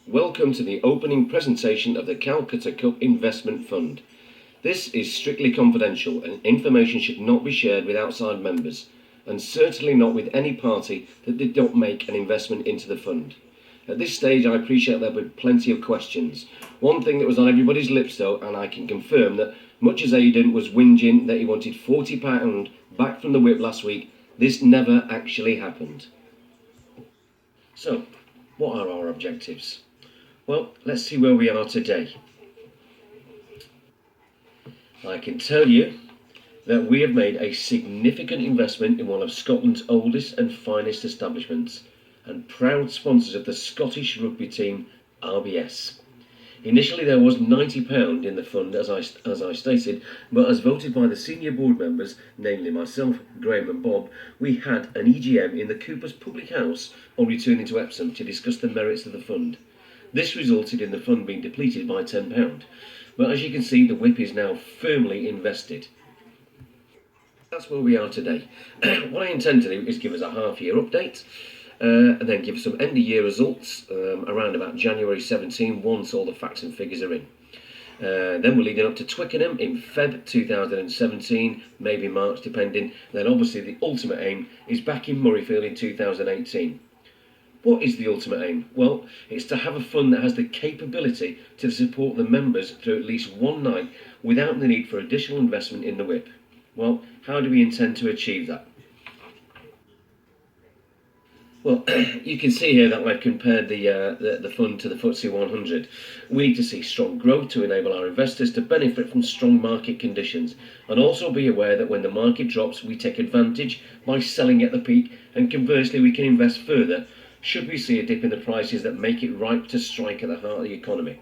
Welcome to the opening presentation of the Calcutta Cup Investment Fund. This is strictly confidential and information should not be shared with outside members, and certainly not with any party that did not make an investment into the fund. At this stage, I appreciate there will be plenty of questions. One thing that was on everybody's lips though, and I can confirm that much as Aidan was whinging that he wanted £40 back from the whip last week, this never actually happened. So, what are our objectives? Well, let's see where we are today. I can tell you that we have made a significant investment in one of Scotland's oldest and finest establishments and proud sponsors of the Scottish rugby team RBS. Initially there was £90 in the fund as I stated, but as voted by the senior board members, namely myself, Graham and Bob, we had an EGM in the Cooper's Public House on returning to Epsom to discuss the merits of the fund. This resulted in the fund being depleted by £10, but as you can see the whip is now firmly invested. That's where we are today. What I intend to do is give us a half-year update and then give some end-of-year results around about January 17 once all the facts and figures are in. Then we're leading up to Twickenham in Feb 2017, maybe March depending. Then obviously the ultimate aim is back in Murrayfield in 2018. What is the ultimate aim? Well, it's to have a fund that has the capability to support the members through at least one night without the need for additional investment in the whip. Well, how do we intend to achieve that? Well, you can see here that I've compared the fund to the FTSE 100. We need to see strong growth to enable our investors to benefit from strong market conditions, and also be aware that when the market drops, we take advantage by selling at the peak, and conversely we can invest further should we see a dip in the prices that make it ripe to strike at the heart of the economy.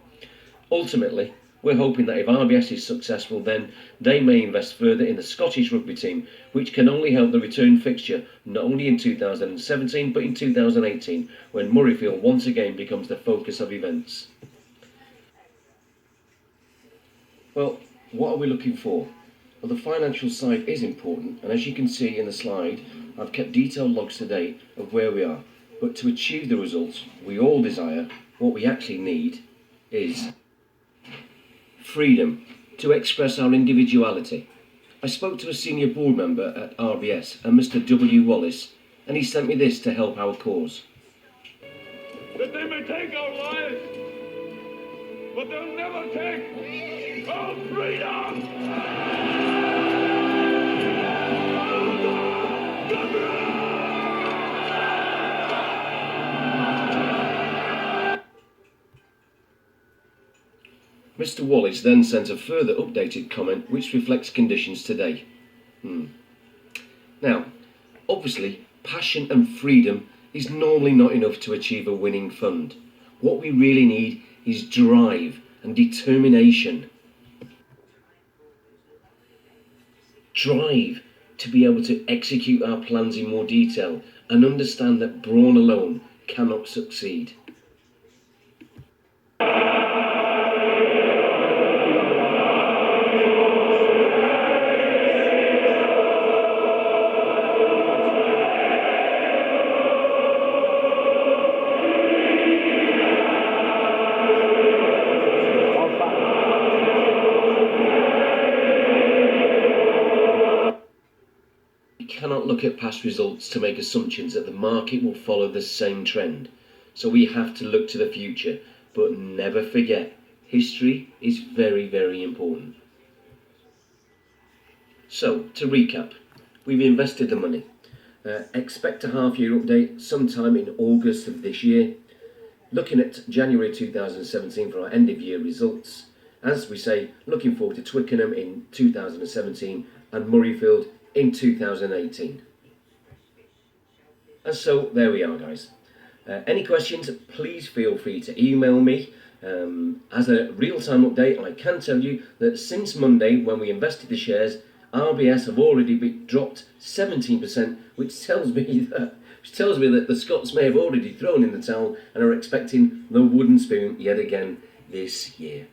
Ultimately, we're hoping that if RBS is successful, then they may invest further in the Scottish rugby team, which can only help the return fixture not only in 2017 but in 2018, when Murrayfield once again becomes the focus of events. Well, what are we looking for? Well, the financial side is important, and as you can see in the slide, I've kept detailed logs today of where we are. But to achieve the results we all desire, what we actually need is freedom to express our individuality. I spoke to a senior board member at RBS, a Mr. W. Wallace, and he sent me this to help our cause. That they may take our lives, but they'll never take our freedom! Mr. Wallace then sent a further updated comment which reflects conditions today. Now, obviously, passion and freedom is normally not enough to achieve a winning fund. What we really need is drive and determination. Drive to be able to execute our plans in more detail and understand that brawn alone cannot succeed. We cannot look at past results to make assumptions that the market will follow the same trend. So we have to look to the future, but never forget, history is very, very important. So, to recap, we've invested the money. Expect a half-year update sometime in August of this year. Looking at January 2017 for our end-of-year results. As we say, looking forward to Twickenham in 2017 and Murrayfield in 2018. And so there we are, guys. Any questions, please feel free to email me. As a real-time update, I can tell you that since Monday when we invested the shares, RBS have already dropped 17%, which tells me that the Scots may have already thrown in the towel and are expecting the wooden spoon yet again this year.